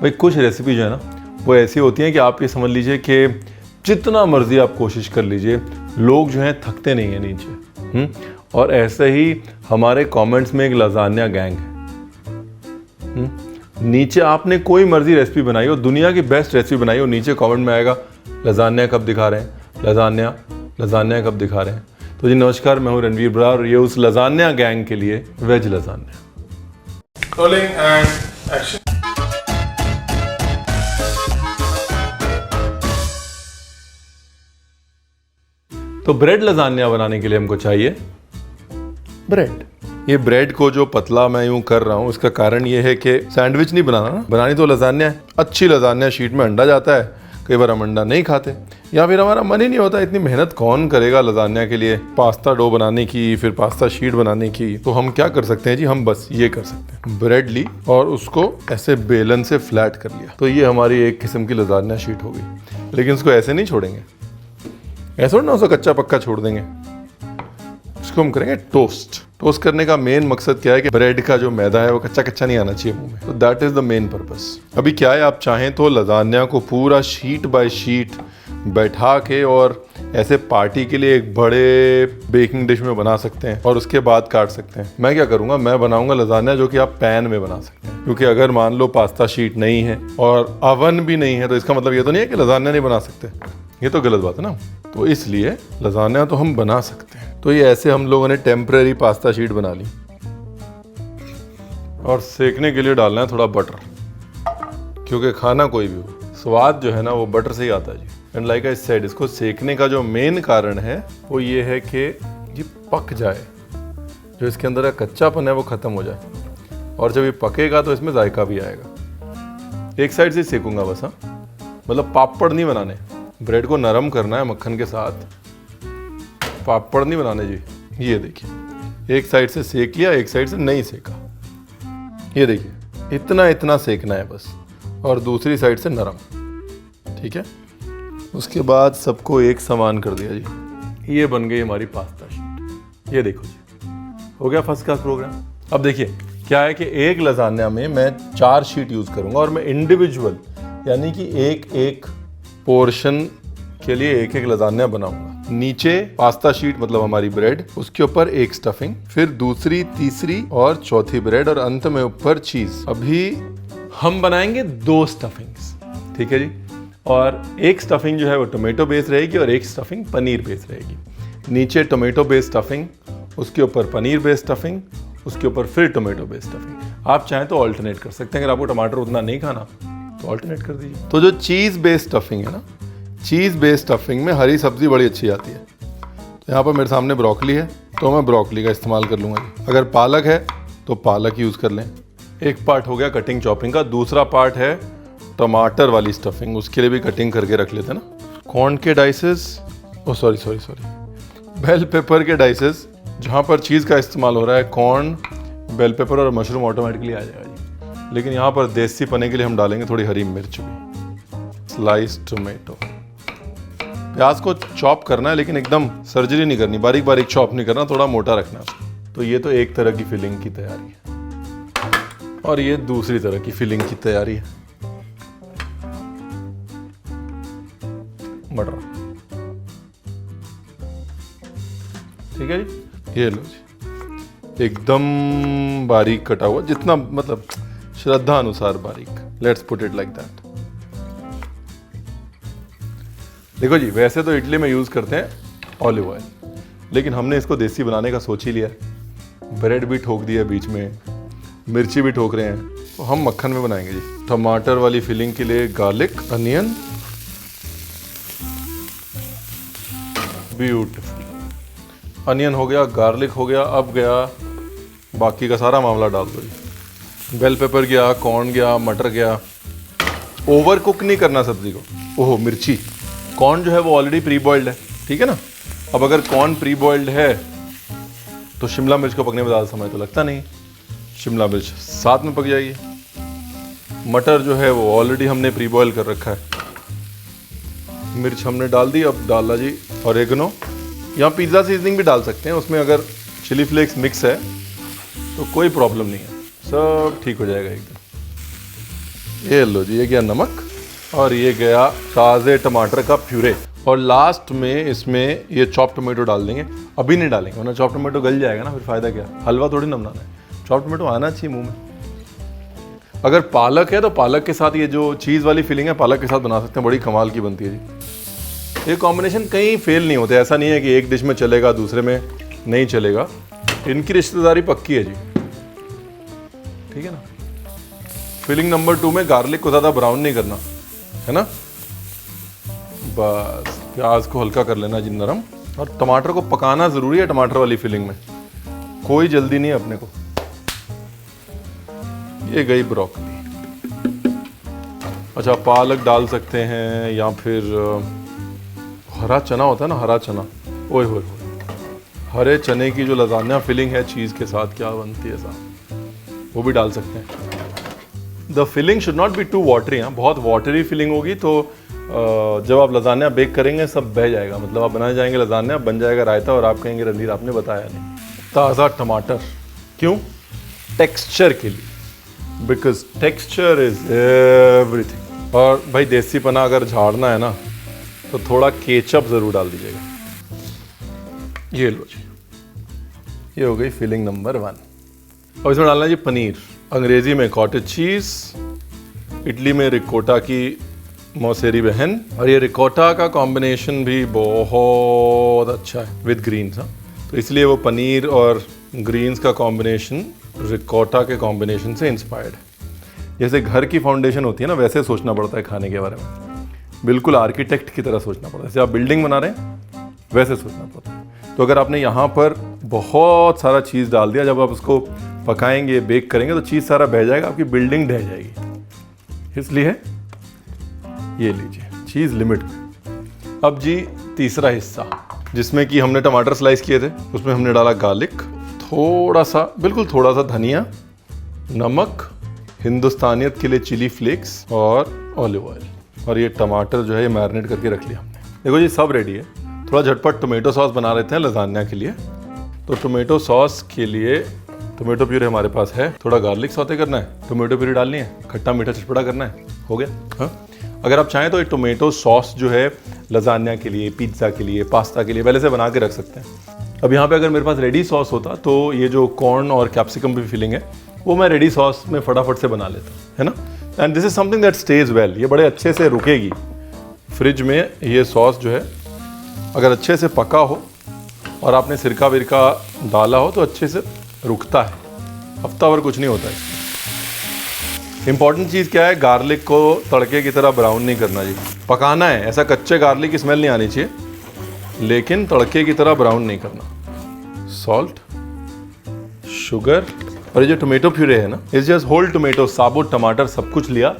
भाई कुछ रेसिपी जो है ना वो ऐसी होती हैं कि आप ये समझ लीजिए कि जितना मर्जी आप कोशिश कर लीजिए, लोग जो हैं थकते नहीं हैं नीचे। और ऐसे ही हमारे कमेंट्स में एक लजानिया गैंग है। नीचे आपने कोई मर्जी रेसिपी बनाई हो, दुनिया की बेस्ट रेसिपी बनाई हो, नीचे कमेंट में आएगा लजानिया कब दिखा रहे हैं, लजानिया लजानिया कब दिखा रहे हैं। तो जी नमस्कार, मैं हूँ रणवीर बरार और ये उस लजानिया गैंग के लिए veg lasagna. Rolling and action. तो ब्रेड लजानिया बनाने के लिए हमको चाहिए ब्रेड। ये ब्रेड को जो पतला मैं यूं कर रहा हूं, इसका कारण ये है कि सैंडविच नहीं बनाना ना, बनानी तो लजानिया है। अच्छी लजानिया शीट में अंडा जाता है, कई बार हम अंडा नहीं खाते या फिर हमारा मन ही नहीं होता। इतनी मेहनत कौन करेगा लजानिया के लिए, पास्ता डो बनाने की, फिर पास्ता शीट बनाने की। तो हम क्या कर सकते हैं जी, हम बस ये कर सकते हैं, ब्रेड ली और उसको ऐसे बेलन से फ्लैट कर लिया, तो ये हमारी एक किस्म की लजानिया शीट हो गई। लेकिन इसको ऐसे नहीं छोड़ेंगे, ऐसा ना उसको कच्चा पक्का छोड़ देंगे, इसको हम करेंगे टोस्ट। टोस्ट करने का मेन मकसद क्या है कि ब्रेड का जो मैदा है वो कच्चा कच्चा नहीं आना चाहिए मुंह में। तो that is the main purpose. अभी क्या है, आप चाहें तो लजानिया को पूरा शीट बाय शीट बैठा के और ऐसे पार्टी के लिए एक बड़े बेकिंग डिश में बना सकते हैं और उसके बाद काट सकते हैं। मैं क्या करूंगा, मैं बनाऊंगा लजानिया जो कि आप पैन में बना सकते हैं, क्योंकि अगर मान लो पास्ता शीट नहीं है और अवन भी नहीं है तो इसका मतलब ये तो नहीं है कि लजानिया नहीं बना सकते, ये तो गलत बात है ना। तो इसलिए लजानिया तो हम बना सकते हैं। तो ये ऐसे हम लोगों ने टेम्परेरी पास्ता शीट बना ली और सेकने के लिए डालना है थोड़ा बटर, क्योंकि खाना कोई भी हो स्वाद जो है ना वो बटर से ही आता है जी। एंड लाइक आई सेड, इसको सेकने का जो मेन कारण है वो ये है कि ये पक जाए, जो इसके अंदर का कच्चापन है वो खत्म हो जाए, और जब ये पकेगा तो इसमें जायका भी आएगा। एक साइड से सेकूंगा बस, हाँ, मतलब पापड़ नहीं बनाने, ब्रेड को नरम करना है मक्खन के साथ, पापड़ नहीं बनाने जी। ये देखिए, एक साइड से सेक लिया, एक साइड से नहीं सेका, ये देखिए इतना इतना सेकना है बस, और दूसरी साइड से नरम, ठीक है। उसके बाद सबको एक समान कर दिया जी, ये बन गई हमारी पास्ता शीट। ये देखो जी, हो गया फर्स्ट क्लास प्रोग्राम। अब देखिए क्या है कि एक लजानिया में मैं 4 शीट यूज करूंगा और मैं इंडिविजुअल यानी कि एक एक पोर्शन के लिए एक एक लजानिया बनाऊंगा। नीचे पास्ता शीट मतलब हमारी ब्रेड, उसके ऊपर एक स्टफिंग, फिर दूसरी, तीसरी और चौथी ब्रेड, और अंत में ऊपर चीज। अभी हम बनाएंगे 2 स्टफिंग्स, ठीक है जी। और एक स्टफिंग जो है वो टोमेटो बेस्ड रहेगी और एक स्टफिंग पनीर बेस्ड रहेगी। नीचे टोमेटो बेस्ड स्टफिंग, उसके ऊपर पनीर बेस्ड स्टफिंग, उसके ऊपर फिर टोमेटो बेस्ड स्टफिंग। आप चाहें तो ऑल्टरनेट कर सकते हैं, अगर आपको टमाटर उतना नहीं खाना तो ऑल्टरनेट कर दीजिए। तो जो चीज बेस्ड स्टफिंग है ना, चीज बेस्ड स्टफिंग में हरी सब्जी बड़ी अच्छी आती है। तो यहाँ पर मेरे सामने ब्रोकली है तो मैं ब्रोकली का इस्तेमाल कर लूँगा। अगर पालक है तो पालक यूज़ कर लें। एक पार्ट हो गया कटिंग चॉपिंग का, दूसरा पार्ट है टमाटर वाली स्टफिंग, उसके लिए भी कटिंग करके रख लेते हैं ना। कॉर्न के डाइसेस, ओ सॉरी बेल पेपर के डाइसेस, जहाँ पर चीज़ का इस्तेमाल हो रहा है, कॉर्न, बेल पेपर और मशरूम ऑटोमेटिकली आ जाएगा जी। लेकिन यहाँ पर देसी पने के लिए हम डालेंगे थोड़ी हरी मिर्च भी, स्लाइस टोमेटो। प्याज को चॉप करना है लेकिन एकदम सर्जरी नहीं करनी, बारीक बारीक चॉप नहीं करना, थोड़ा मोटा रखना है। तो ये तो एक तरह की फिलिंग की तैयारी है और ये दूसरी तरह की फिलिंग की तैयारी है। मटर, ठीक है जी। ये लो जी, एकदम बारीक कटा हुआ, जितना मतलब श्रद्धा अनुसार बारीक। Let's put it like that. देखो जी, वैसे तो इडली में यूज़ करते हैं ऑलिव ऑयल, लेकिन हमने इसको देसी बनाने का सोच ही लिया। ब्रेड भी ठोक दिया बीच में, मिर्ची भी ठोक रहे हैं, तो हम मक्खन में बनाएंगे जी। टमाटर वाली फिलिंग के लिए गार्लिक, अनियन, ब्यूटीफुल। अनियन हो गया, गार्लिक हो गया, अब गया बाकी का सारा मामला डाल दो जी। बेल पेपर गया, कॉर्न गया, मटर गया। ओवर कुक नहीं करना सब्जी को। ओहो, मिर्ची, कॉर्न जो है वो ऑलरेडी प्री बॉइल्ड है, ठीक है ना। अब अगर कॉर्न प्री बॉइल्ड है तो शिमला मिर्च को पकने में ज़्यादा समय तो लगता नहीं, शिमला मिर्च साथ में पक जाएगी। मटर जो है वो ऑलरेडी हमने प्री बॉयल कर रखा है। मिर्च हमने डाल दी, अब डाला जी ऑरेगनो। यहाँ पिज़्ज़ा सीजनिंग भी डाल सकते हैं, उसमें अगर चिली फ्लेक्स मिक्स है तो कोई प्रॉब्लम नहीं है, सब ठीक हो जाएगा एकदम। ये लो जी, ये गया नमक और ये गया ताज़े टमाटर का प्यूरे। और लास्ट में इसमें ये चॉप टोमेटो डाल देंगे। अभी नहीं डालेंगे वरना चॉप टोमेटो गल जाएगा ना, फिर फ़ायदा क्या, हलवा थोड़ी ना बनाना है। चॉप टोमेटो आना चाहिए मुंह में। अगर पालक है तो पालक के साथ ये जो चीज़ वाली फिलिंग है पालक के साथ बना सकते हैं, बड़ी कमाल की बनती है जी। ये कॉम्बिनेशन कहीं फेल नहीं होते, ऐसा नहीं है कि एक डिश में चलेगा दूसरे में नहीं चलेगा। इनकी रिश्तेदारी पक्की है जी, ठीक है ना। फिलिंग नंबर 2 में गार्लिक को ज़्यादा ब्राउन नहीं करना है ना, बस प्याज को हल्का कर लेना जी नरम। और टमाटर को पकाना ज़रूरी है टमाटर वाली फिलिंग में, कोई जल्दी नहीं है अपने को। ये गई ब्रोकली। अच्छा, पालक डाल सकते हैं या फिर हरा चना होता है ना, हरा चना, ओए होए हरे चने की जो लजानिया फिलिंग है चीज़ के साथ क्या बनती है साहब, वो भी डाल सकते हैं। The filling should not be too watery. हाँ, बहुत वाटरी फिलिंग होगी तो जब आप लजानिया बेक करेंगे सब बह जाएगा, मतलब आप बनाए जाएंगे लजानिया, बन जाएगा रायता और आप कहेंगे रणधीर आपने बताया नहीं। ताज़ा टमाटर क्यों? टेक्सचर के लिए, बिकॉज टेक्सचर इज एवरीथिंग। और भाई देसी पना अगर झाड़ना है ना तो थोड़ा केचप ज़रूर डाल दीजिएगा। ये लो जी, ये हो गई फिलिंग नंबर 1। और इसमें डालना है जी पनीर, अंग्रेजी में कॉटेज चीज़, इटली में रिकोटा की मौसेरी बहन। और ये रिकोटा का कॉम्बिनेशन भी बहुत अच्छा है विद ग्रीन्स। हाँ, तो इसलिए वो पनीर और ग्रीन्स का कॉम्बिनेशन रिकोटा के कॉम्बिनेशन से इंस्पायर्ड है। जैसे घर की फाउंडेशन होती है ना, वैसे सोचना पड़ता है खाने के बारे में, बिल्कुल आर्किटेक्ट की तरह सोचना पड़ता है। जैसे आप बिल्डिंग बना रहे हैं वैसे सोचना पड़ता है। तो अगर आपने यहाँ पर बहुत सारा चीज़ डाल दिया, जब आप उसको पकाएंगे बेक करेंगे तो चीज़ सारा बह जाएगा, आपकी बिल्डिंग ढह जाएगी। इसलिए ये लीजिए चीज़ लिमिट में। अब जी तीसरा हिस्सा जिसमें कि हमने टमाटर स्लाइस किए थे, उसमें हमने डाला गार्लिक, थोड़ा सा, बिल्कुल थोड़ा सा धनिया, नमक, हिंदुस्तानियत के लिए चिली फ्लेक्स और ऑलिव ऑयल। और ये टमाटर जो है ये मैरिनेट करके रख लिया हमने। देखो जी सब रेडी है। थोड़ा झटपट टोमेटो सॉस बना लेते हैं लजानिया के लिए। तो टोमेटो सॉस के लिए टोमेटो प्यूरी हमारे पास है, थोड़ा गार्लिक सौते करना है, टोमेटो प्यूरी डालनी है, खट्टा मीठा चटपटा करना है, हो गया। हाँ, अगर आप चाहें तो ये टोमेटो सॉस जो है लजानिया के लिए, पिज़्ज़ा के लिए, पास्ता के लिए पहले से बना के रख सकते हैं। अब यहाँ पे अगर मेरे पास रेडी सॉस होता तो ये जो कॉर्न और कैप्सिकम की फिलिंग है वो मैं रेडी सॉस में फटाफट से बना लेता, है ना। And this is something that stage well, ये बड़े अच्छे से रुकेगी फ्रिज में। ये सॉस जो है अगर अच्छे से पका हो और आपने सिरका विरका डाला हो तो अच्छे से रुकता है, हफ्ता भर कुछ नहीं होता है। इंपॉर्टेंट चीज़ क्या है, गार्लिक को तड़के की तरह ब्राउन नहीं करना जी, पकाना है। ऐसा कच्चे गार्लिक की स्मेल नहीं आनी चाहिए, लेकिन तड़के की तरह ब्राउन नहीं करना। सॉल्ट, शुगर और ये जो टोमेटो प्यूरे है ना, इट्स जस्ट होल टोमेटो, साबुत टमाटर सब कुछ लिया,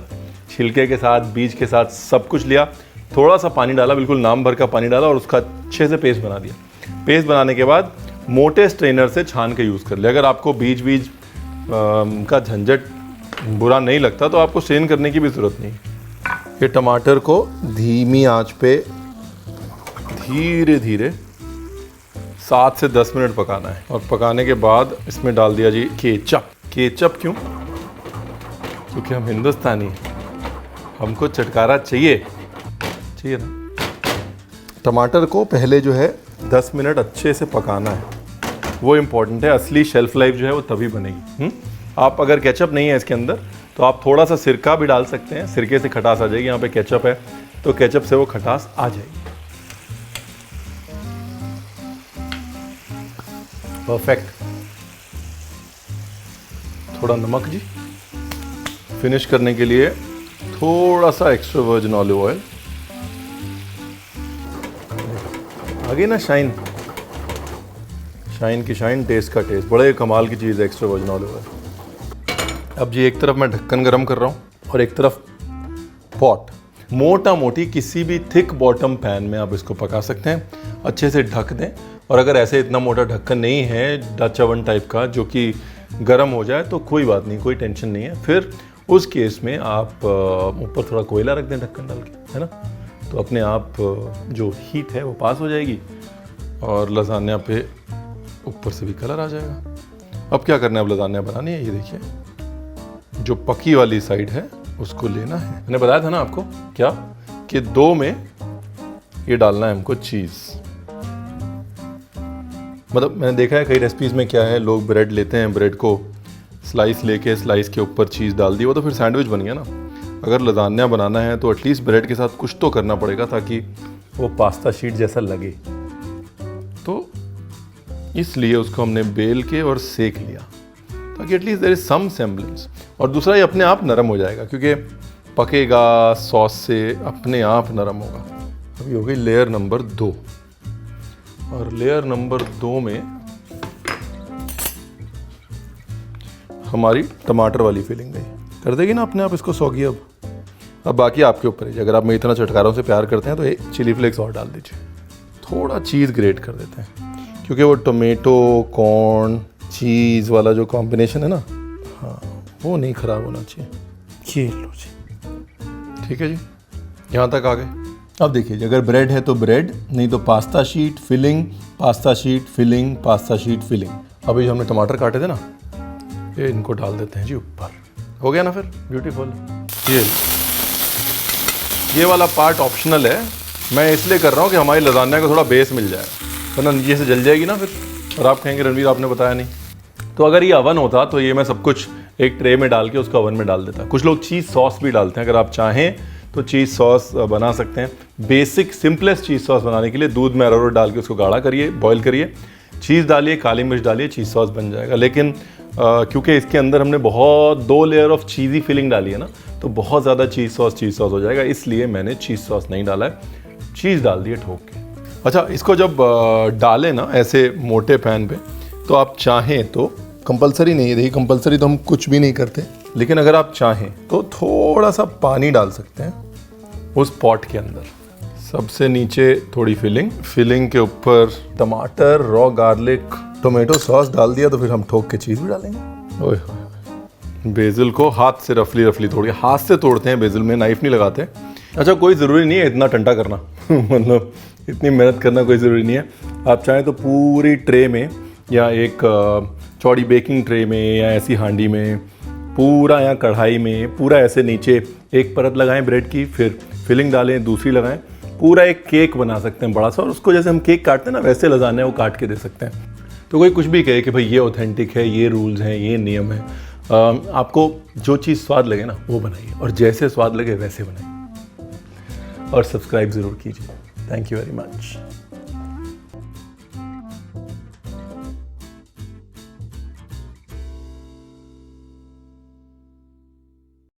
छिलके के साथ, बीज के साथ सब कुछ लिया, थोड़ा सा पानी डाला, बिल्कुल नाम भर का पानी डाला और उसका अच्छे से पेस्ट बना दिया। पेस्ट बनाने के बाद मोटे स्ट्रेनर से छान के यूज़ कर लिया। अगर आपको बीज का झंझट बुरा नहीं लगता तो आपको स्ट्रेन करने की भी ज़रूरत नहीं। ये टमाटर को धीमी आंच पे धीरे धीरे 7 से 10 मिनट पकाना है। और पकाने के बाद इसमें डाल दिया जी केचप। केचप क्यों? क्योंकि हम हिंदुस्तानी हैं, हमको चटकारा चाहिए ना। टमाटर को पहले जो है 10 मिनट अच्छे से पकाना है, वो इम्पॉर्टेंट है। असली शेल्फ लाइफ जो है वो तभी बनेगी। आप अगर केचप नहीं है इसके अंदर तो आप थोड़ा सा सिरका भी डाल सकते हैं, सिरके से खटास आ जाएगी। यहाँ पे केचप है तो केचप से वो खटास आ जाएगी। परफेक्ट। थोड़ा नमक जी, फिनिश करने के लिए थोड़ा सा एक्स्ट्रा वर्जिन ऑलिव ऑयल। आगे ना शाइन, शाइन की शाइन, टेस्ट का टेस्ट, बड़े कमाल की चीज़ है एक्स्ट्रा वर्जिन ऑलिव ऑयल। अब जी एक तरफ मैं ढक्कन गरम कर रहा हूँ और एक तरफ पॉट। मोटा मोटी किसी भी थिक बॉटम पैन में आप इसको पका सकते हैं, अच्छे से ढक दें। और अगर ऐसे इतना मोटा ढक्कन नहीं है डच ओवन टाइप का जो कि गर्म हो जाए तो कोई बात नहीं, कोई टेंशन नहीं है। फिर उस केस में आप ऊपर थोड़ा कोयला रख दें ढक्कन डाल के, है ना, तो अपने आप जो हीट है वो पास हो जाएगी और लजानिया पे ऊपर से भी कलर आ जाएगा। अब क्या करना है, अब लजानिया बनानी है। ये देखिए जो पकी वाली साइड है उसको लेना है। मैंने बताया था ना आपको क्या कि 2 में ये डालना है हमको चीज़। मतलब मैंने देखा है कई रेसिपीज़ में क्या है, लोग ब्रेड लेते हैं, ब्रेड को स्लाइस लेके स्लाइस के ऊपर चीज़ डाल दी, वो तो फिर सैंडविच बन गया ना। अगर लजानिया बनाना है तो एटलीस्ट ब्रेड के साथ कुछ तो करना पड़ेगा ताकि वो पास्ता शीट जैसा लगे। तो इसलिए उसको हमने बेल के और सेक लिया ताकि at least there is some semblance. और दूसरा ये अपने आप नरम हो जाएगा क्योंकि पकेगा सॉस से, अपने आप नरम होगा। अभी हो गई लेयर नंबर 2 और लेयर नंबर 2 में हमारी टमाटर वाली फिलिंग गई। कर देगी ना अपने आप इसको सौगी। अब बाकी आपके ऊपर है। अगर आप मैं इतना चटकारों से प्यार करते हैं तो एक चिली फ्लेक्स और डाल दीजिए। थोड़ा चीज़ ग्रेट कर देते हैं क्योंकि वो टोमेटो कॉर्न चीज़ वाला जो कॉम्बिनेशन है ना, हाँ वो नहीं ख़राब होना चाहिए। ये लो जी, ठीक है जी, यहाँ तक आ गए। अब देखिए अगर ब्रेड है तो ब्रेड, नहीं तो pasta sheet filling, pasta sheet filling, pasta sheet filling. अभी जो हमने टमाटर काटे थे ना, ये इनको डाल देते हैं जी ऊपर। हो गया ना फिर ब्यूटीफुल। ये वाला पार्ट ऑप्शनल है, मैं इसलिए कर रहा हूँ कि हमारी लजानिया को थोड़ा बेस मिल जाए, वरना नीचे से जल जाएगी ना फिर, और आप कहेंगे रणवीर आपने बताया नहीं। तो अगर ये अवन होता तो ये मैं सब कुछ एक ट्रे में डाल के उसको अवन में डाल देता। कुछ लोग चीज़ सॉस भी डालते हैं, अगर आप चाहें तो चीज़ सॉस बना सकते हैं। बेसिक सिंपलेस्ट चीज़ सॉस बनाने के लिए दूध में अरारोट डाल के उसको गाढ़ा करिए, बॉईल करिए, चीज़ डालिए, काली मिर्च डालिए, चीज़ सॉस बन जाएगा। लेकिन क्योंकि इसके अंदर हमने बहुत 2 लेयर ऑफ चीज़ी फिलिंग डाली है ना, तो बहुत ज़्यादा चीज़ सॉस हो जाएगा, इसलिए मैंने चीज़ सॉस नहीं डाला है, चीज़ डाल दिए ठोक के। अच्छा, इसको जब डालें ना ऐसे मोटे पैन पे, तो आप चाहें तो, कंपलसरी नहीं है, देखिए कंपलसरी तो हम कुछ भी नहीं करते, लेकिन अगर आप चाहें तो थोड़ा सा पानी डाल सकते हैं उस पॉट के अंदर। सबसे नीचे थोड़ी फिलिंग के ऊपर टमाटर, रॉ गार्लिक, टोमेटो सॉस डाल दिया, तो फिर हम ठोक के चीज़ भी डालेंगे। ओए बेसिल को हाथ से रफली तोड़िए, हाथ से तोड़ते हैं बेसिल में, नाइफ नहीं लगाते। अच्छा, कोई ज़रूरी नहीं है इतना टंटा करना मतलब इतनी मेहनत करना कोई ज़रूरी नहीं है। आप चाहें तो पूरी ट्रे में या एक चौड़ी बेकिंग ट्रे में या ऐसी हांडी में पूरा, या कढ़ाई में पूरा ऐसे नीचे एक परत लगाएं ब्रेड की, फिर फिलिंग डालें, दूसरी लगाएं, पूरा एक केक बना सकते हैं बड़ा सा, और उसको जैसे हम केक काटते हैं ना वैसे लजाना है, वो काट के दे सकते हैं। तो कोई कुछ भी कहे कि भाई ये ऑथेंटिक है, ये रूल्स हैं, ये नियम है, आपको जो चीज़ स्वाद लगे ना वो बनाइए, और जैसे स्वाद लगे वैसे बनाइए, और सब्सक्राइब ज़रूर कीजिए। Thank you very much.